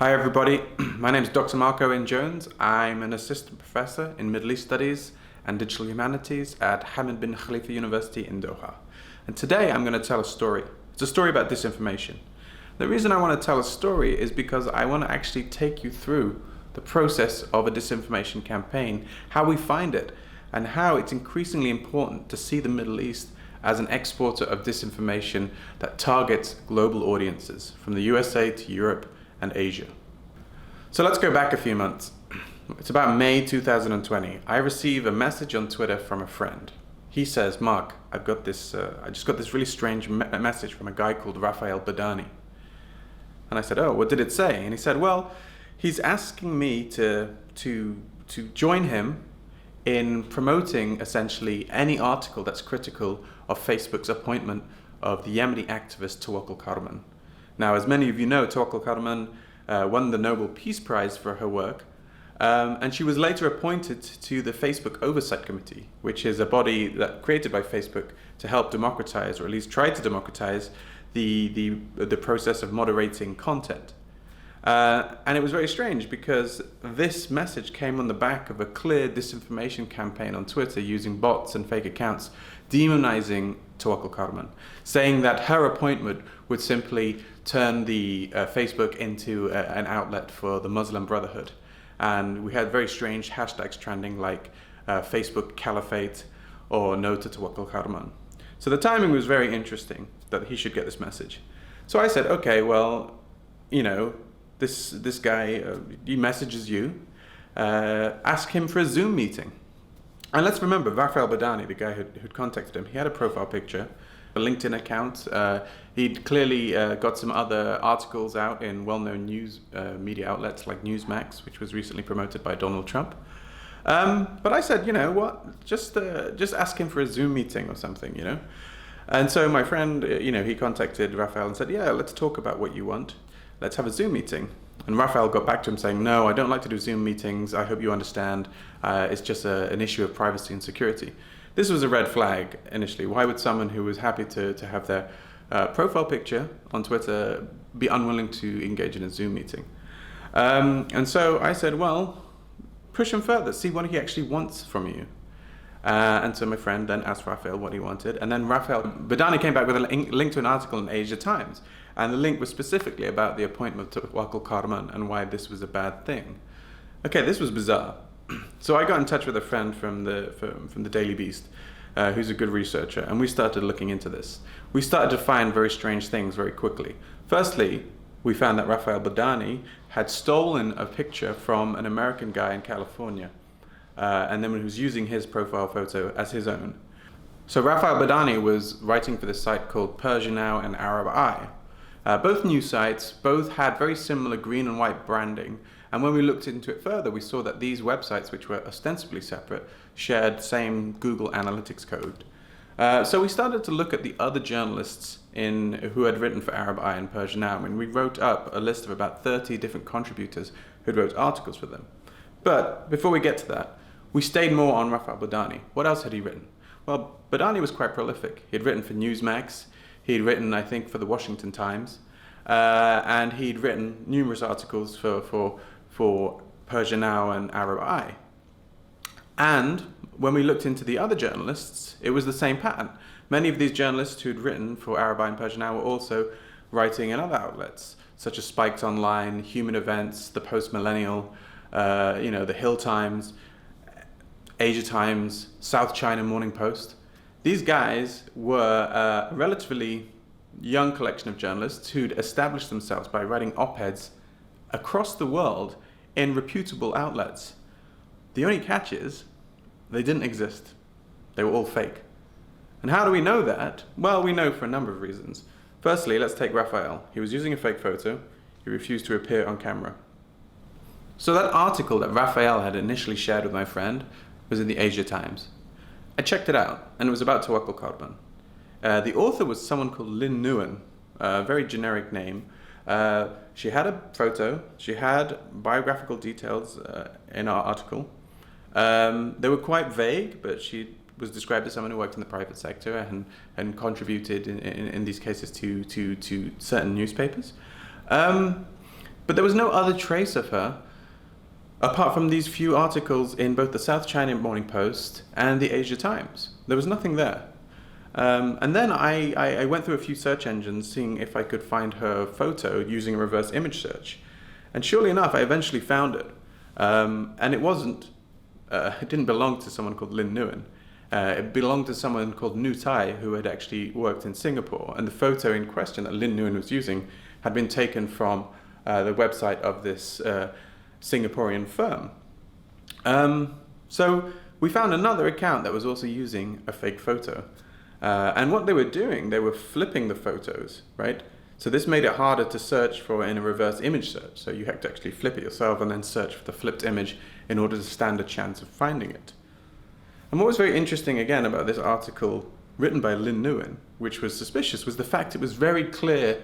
Hi everybody, my name is Dr. Marc Jones. I'm an assistant professor in Middle East Studies and Digital Humanities at Hamad bin Khalifa University in Doha. And today I'm going to tell a story. It's a story about disinformation. The reason I want to tell a story is because I want to actually take you through the process of a disinformation campaign, how we find it, and how it's increasingly important to see the Middle East as an exporter of disinformation that targets global audiences from the USA to Europe and Asia. So let's go back a few months. It's about May 2020. I receive a message on Twitter from a friend. He says, Marc, I just got this really strange message from a guy called Raphael Badani. And I said, oh, what did it say? And he said, well, he's asking me to join him in promoting essentially any article that's critical of Facebook's appointment of the Yemeni activist Tawakkol Karman. Now, as many of you know, Tawakkol Karman won the Nobel Peace Prize for her work, and she was later appointed to the Facebook Oversight Committee, which is a body that created by Facebook to help democratize, or at least try to democratize, the process of moderating content. And it was very strange because this message came on the back of a clear disinformation campaign on Twitter using bots and fake accounts, demonizing Tawakkol Karman, saying that her appointment would simply turn the Facebook into an outlet for the Muslim Brotherhood. And we had very strange hashtags trending like Facebook Caliphate or No to Tawakkol Karman. So the timing was very interesting that he should get this message. So I said, okay, well, you know, this guy, he messages you, ask him for a Zoom meeting. And let's remember, Raphael Badani, the guy who'd contacted him, he had a profile picture, a LinkedIn account. He'd clearly got some other articles out in well-known news media outlets like Newsmax, which was recently promoted by Donald Trump. But I said, you know what, just ask him for a Zoom meeting or something, you know. And so my friend, he contacted Raphael and said, yeah, let's talk about what you want. Let's have a Zoom meeting. And Raphael got back to him saying, no, I don't like to do Zoom meetings. I hope you understand. It's just an issue of privacy and security. This was a red flag initially. Why would someone who was happy to have their profile picture on Twitter be unwilling to engage in a Zoom meeting? And so I said, well, push him further. See what he actually wants from you. And so my friend then asked Raphael what he wanted. And then Raphael Badani came back with a link to an article in Asia Times. And the link was specifically about the appointment of Tawakkol Karman and why this was a bad thing. Okay, this was bizarre. So I got in touch with a friend from the Daily Beast, who's a good researcher, and we started looking into this. We started to find very strange things very quickly. Firstly, we found that Raphael Badani had stolen a picture from an American guy in California, and then he was using his profile photo as his own. So Raphael Badani was writing for this site called Persia Now and Arab Eye. Both news sites, both had very similar green and white branding. And when we looked into it further, we saw that these websites, which were ostensibly separate, shared the same Google Analytics code. So we started to look at the other journalists who had written for Arab Eye and Persia Now. I mean, we wrote up a list of about 30 different contributors who wrote articles for them. But before we get to that, we stayed more on Raphael Badani. What else had he written? Well, Badani was quite prolific. He had written for Newsmax. He'd written, I think, for the Washington Times. And he'd written numerous articles for Persia Now and Arab Eye. And when we looked into the other journalists, it was the same pattern. Many of these journalists who'd written for Arab Eye and Persia Now were also writing in other outlets, such as Spiked Online, Human Events, The Post Millennial, the Hill Times, Asia Times, South China Morning Post. These guys were a relatively young collection of journalists who'd established themselves by writing op-eds across the world in reputable outlets. The only catch is they didn't exist. They were all fake. And how do we know that? Well, we know for a number of reasons. Firstly, let's take Raphael. He was using a fake photo. He refused to appear on camera. So that article that Raphael had initially shared with my friend was in the Asia Times. I checked it out, and it was about Tawakkol Karman. The author was someone called Lynn Nguyen, a very generic name. She had a photo, she had biographical details in our article. They were quite vague, but she was described as someone who worked in the private sector and contributed in these cases to certain newspapers. But But there was no other trace of her apart from these few articles in both the South China Morning Post and the Asia Times. There was nothing there. And then I went through a few search engines seeing if I could find her photo using a reverse image search. And surely enough, I eventually found it. And it didn't belong to someone called Lin Nguyen. It belonged to someone called Nu Tai, who had actually worked in Singapore. And the photo in question that Lin Nguyen was using had been taken from the website of this Singaporean firm. So we found another account that was also using a fake photo. And what they were doing, they were flipping the photos, right? So this made it harder to search for in a reverse image search. So you had to actually flip it yourself and then search for the flipped image in order to stand a chance of finding it. And what was very interesting again about this article written by Lin Nguyen, which was suspicious, was the fact it was very clearly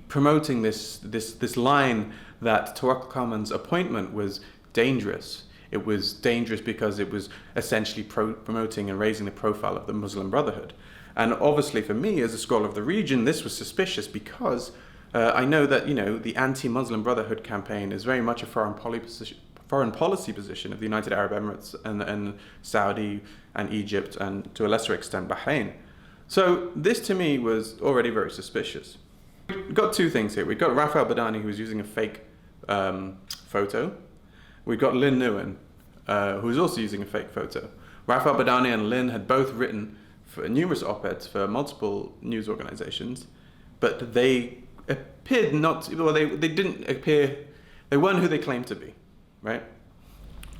promoting this line that Tawakkul Khan's appointment was dangerous. It was dangerous because it was essentially promoting and raising the profile of the Muslim Brotherhood. And obviously for me, as a scholar of the region, this was suspicious because I know that, the anti-Muslim Brotherhood campaign is very much a foreign policy position of the United Arab Emirates and Saudi and Egypt and to a lesser extent Bahrain. So this to me was already very suspicious. We've got two things here. We've got Rafael Badani, who was using a fake photo. We've got Lin Nguyen, who was also using a fake photo. Rafael Badani and Lin had both written for numerous op-eds for multiple news organizations, but they appeared they didn't appear, they weren't who they claimed to be, right?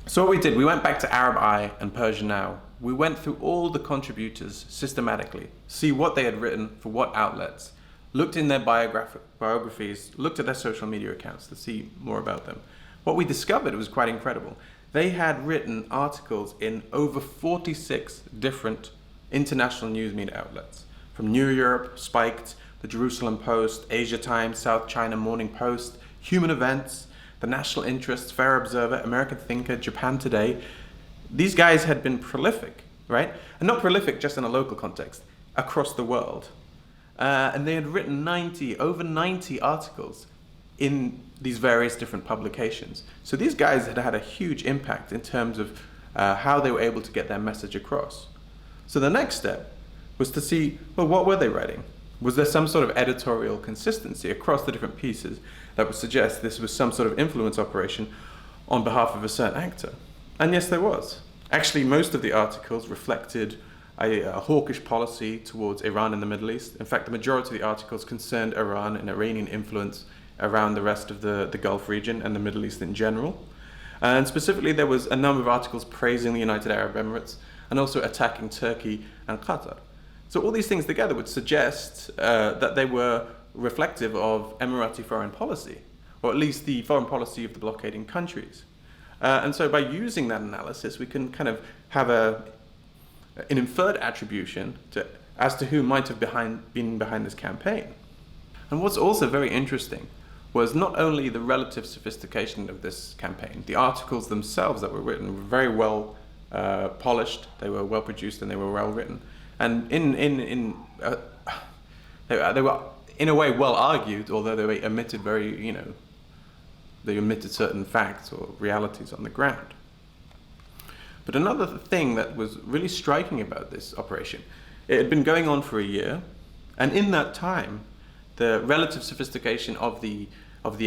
So what we did, we went back to Arab Eye and Persian Now. We went through all the contributors systematically, see what they had written for what outlets, looked in their biographies, looked at their social media accounts to see more about them. What we discovered was quite incredible. They had written articles in over 46 different international news media outlets, from New Europe, Spiked, the Jerusalem Post, Asia Times, South China Morning Post, Human Events, the National Interest, Fair Observer, American Thinker, Japan Today. These guys had been prolific, right? And not prolific just in a local context, across the world. And they had written over 90 articles in these various different publications. So these guys had had a huge impact in terms of how they were able to get their message across. So the next step was to see, well, what were they writing? Was there some sort of editorial consistency across the different pieces that would suggest this was some sort of influence operation on behalf of a certain actor? And yes, there was. Actually, most of the articles reflected a hawkish policy towards Iran and the Middle East. In fact, the majority of the articles concerned Iran and Iranian influence around the rest of the Gulf region and the Middle East in general. And specifically, there was a number of articles praising the United Arab Emirates and also attacking Turkey and Qatar. So all these things together would suggest that they were reflective of Emirati foreign policy, or at least the foreign policy of the blockading countries. And so by using that analysis, we can kind of have an inferred attribution as to who might have been behind this campaign. And what's also very interesting was not only the relative sophistication of this campaign, the articles themselves that were written were very well polished, they were well produced, and they were well written. And they were in a way well argued, although they omitted they omitted certain facts or realities on the ground. But another thing that was really striking about this operation, it had been going on for a year, and in that time, the relative sophistication of the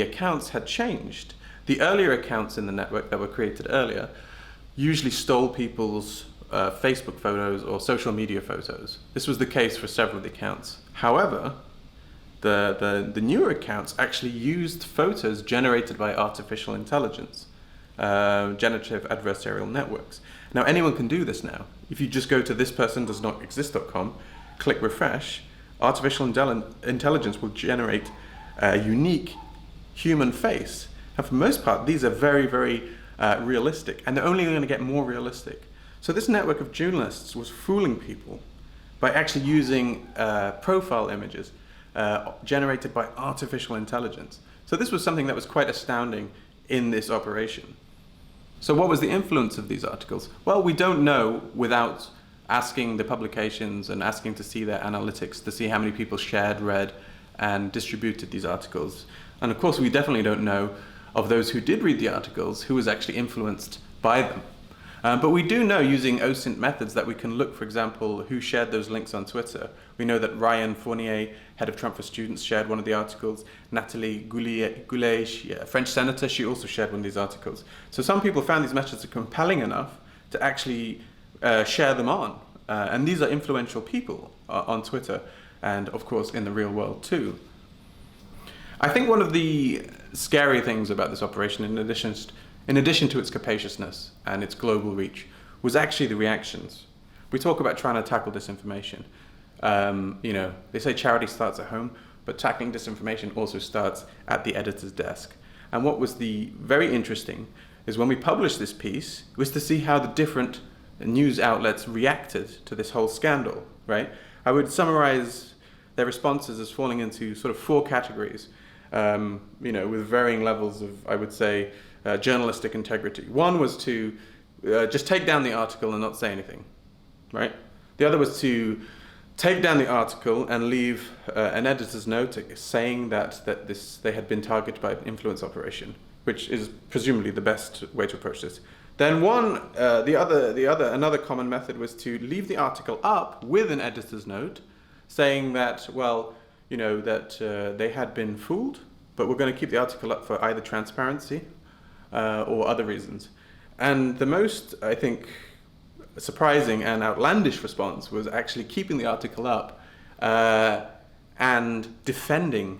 accounts had changed. The earlier accounts in the network that were created earlier usually stole people's Facebook photos or social media photos. This was the case for several of the accounts. However, the newer accounts actually used photos generated by artificial intelligence, generative adversarial networks. Now anyone can do this now. If you just go to thispersondoesnotexist.com, click refresh, artificial intelligence will generate a unique human face. And for the most part, these are very, very realistic, and they're only going to get more realistic. So this network of journalists was fooling people by actually using profile images generated by artificial intelligence. So this was something that was quite astounding in this operation. So what was the influence of these articles? Well, we don't know without asking the publications and asking to see their analytics, to see how many people shared, read, and distributed these articles. And of course, we definitely don't know of those who did read the articles who was actually influenced by them. But we do know, using OSINT methods, that we can look, for example, who shared those links on Twitter. We know that Ryan Fournier, head of Trump for Students, shared one of the articles. Natalie Goulet, a French senator, she also shared one of these articles. So some people found these messages compelling enough to actually share them on. And these are influential people on Twitter, and of course in the real world too. I think one of the scary things about this operation, in addition to its capaciousness and its global reach, was actually the reactions. We talk about trying to tackle disinformation. They say charity starts at home, but tackling disinformation also starts at the editor's desk. And what was very interesting is when we published this piece, was to see how the different news outlets reacted to this whole scandal, right? I would summarize their responses as falling into sort of 4 categories, with varying levels of, I would say, journalistic integrity. One was to just take down the article and not say anything, right? The other was to take down the article and leave an editor's note saying that they had been targeted by an influence operation, which is presumably the best way to approach this. Then another common method was to leave the article up with an editor's note saying that, they had been fooled, but we're going to keep the article up for either transparency or other reasons. And the most, I think, surprising and outlandish response was actually keeping the article up and defending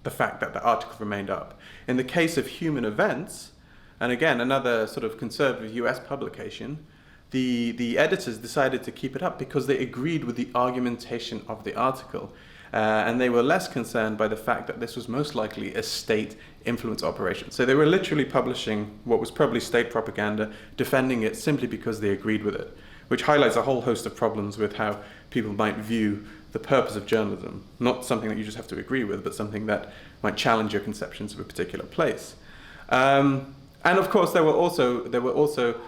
the fact that the article remained up. In the case of Human Events, and again, another sort of conservative US publication, the editors decided to keep it up because they agreed with the argumentation of the article. And they were less concerned by the fact that this was most likely a state influence operation. So they were literally publishing what was probably state propaganda, defending it simply because they agreed with it, which highlights a whole host of problems with how people might view the purpose of journalism. Not something that you just have to agree with, but something that might challenge your conceptions of a particular place. And of course, there were also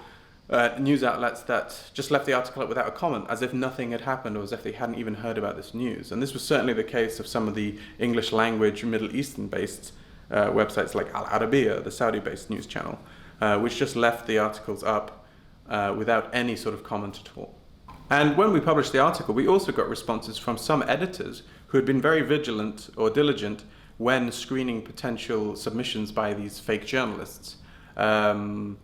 news outlets that just left the article up without a comment, as if nothing had happened or as if they hadn't even heard about this news. And this was certainly the case of some of the English language, Middle Eastern-based websites like Al Arabiya, the Saudi-based news channel, which just left the articles up without any sort of comment at all. And when we published the article, we also got responses from some editors who had been very vigilant or diligent when screening potential submissions by these fake journalists. A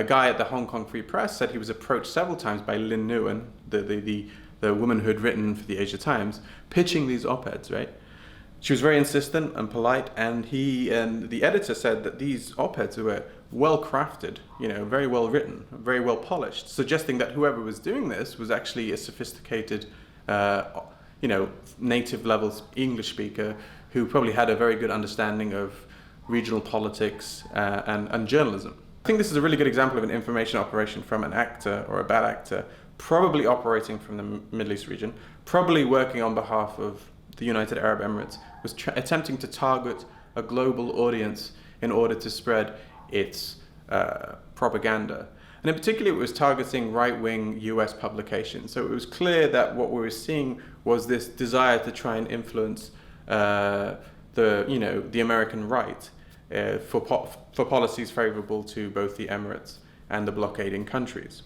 guy at the Hong Kong Free Press said he was approached several times by Lin Nguyen, the woman who had written for the Asia Times, pitching these op-eds, right? She was very insistent and polite, and the editor said that these op-eds were well crafted, very well written, very well polished, suggesting that whoever was doing this was actually a sophisticated, native level English speaker who probably had a very good understanding of regional politics and journalism. I think this is a really good example of an information operation from an actor or a bad actor, probably operating from the Middle East region, probably working on behalf of the United Arab Emirates, was attempting to target a global audience in order to spread its propaganda. And in particular, it was targeting right-wing US publications. So it was clear that what we were seeing was this desire to try and influence the American right for policies favorable to both the Emirates and the blockading countries.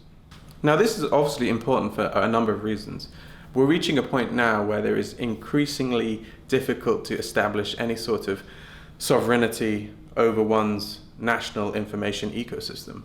Now, this is obviously important for a number of reasons. We're reaching a point now where there is increasingly difficult to establish any sort of sovereignty over one's national information ecosystem.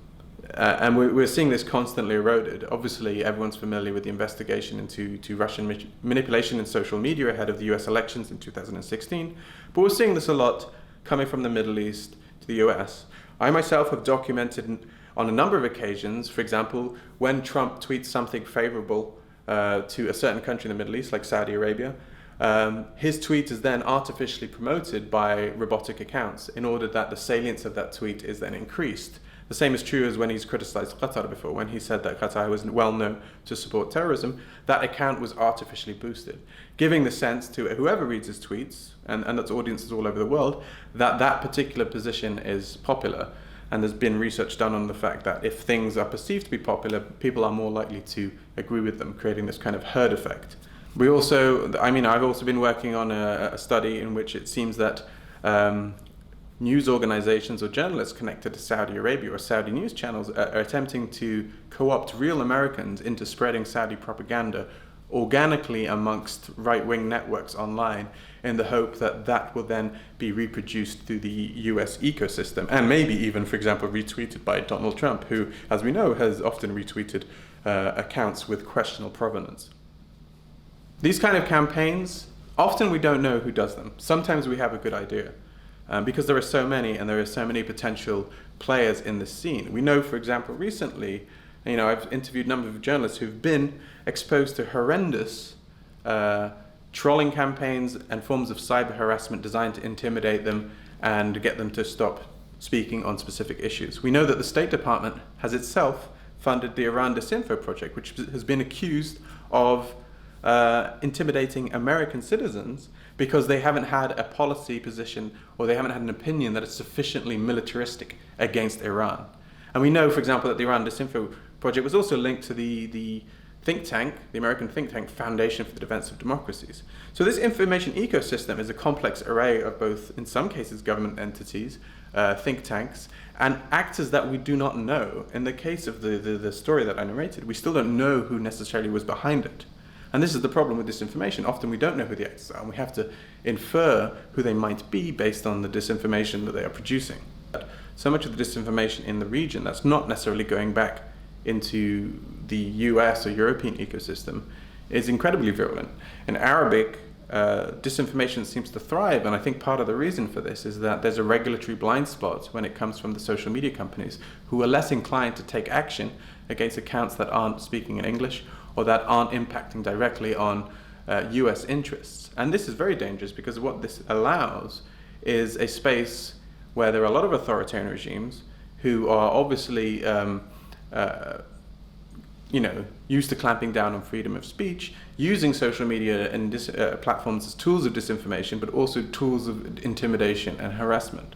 And we're seeing this constantly eroded. Obviously, everyone's familiar with the investigation into Russian manipulation in social media ahead of the US elections in 2016. But we're seeing this a lot coming from the Middle East to the US. I myself have documented on a number of occasions, for example, when Trump tweets something favorable to a certain country in the Middle East, like Saudi Arabia, his tweet is then artificially promoted by robotic accounts in order that the salience of that tweet is then increased. The same is true as when he's criticized Qatar before. When he said that Qatar was well known to support terrorism, that account was artificially boosted, giving the sense to whoever reads his tweets, and that's audiences all over the world, that that particular position is popular. And there's been research done on the fact that if things are perceived to be popular, people are more likely to agree with them, creating this kind of herd effect. I've also been working on a study in which it seems that news organizations or journalists connected to Saudi Arabia or Saudi news channels are attempting to co-opt real Americans into spreading Saudi propaganda organically amongst right-wing networks online in the hope that that will then be reproduced through the US ecosystem and maybe even, for example, retweeted by Donald Trump, who, as we know, has often retweeted accounts with questionable provenance. These kind of campaigns, often we don't know who does them. Sometimes we have a good idea. Because there are so many and there are so many potential players in the scene. We know, for example, recently, I've interviewed a number of journalists who've been exposed to horrendous trolling campaigns and forms of cyber harassment designed to intimidate them and get them to stop speaking on specific issues. We know that the State Department has itself funded the Iran Disinfo project, which has been accused of intimidating American citizens because they haven't had a policy position or they haven't had an opinion that is sufficiently militaristic against Iran. And we know, for example, that the Iran Disinfo project was also linked to the think tank, the American think tank Foundation for the Defense of Democracies. So this information ecosystem is a complex array of both, in some cases, government entities, think tanks, and actors that we do not know. In the case of the story that I narrated, we still don't know who necessarily was behind it. And this is the problem with disinformation. Often we don't know who the actors are, and we have to infer who they might be based on the disinformation that they are producing. So much of the disinformation in the region that's not necessarily going back into the US or European ecosystem is incredibly virulent. In Arabic, disinformation seems to thrive, and I think part of the reason for this is that there's a regulatory blind spot when it comes from the social media companies who are less inclined to take action against accounts that aren't speaking in English or that aren't impacting directly on US interests. And this is very dangerous because what this allows is a space where there are a lot of authoritarian regimes who are obviously used to clamping down on freedom of speech, using social media and platforms as tools of disinformation, but also tools of intimidation and harassment.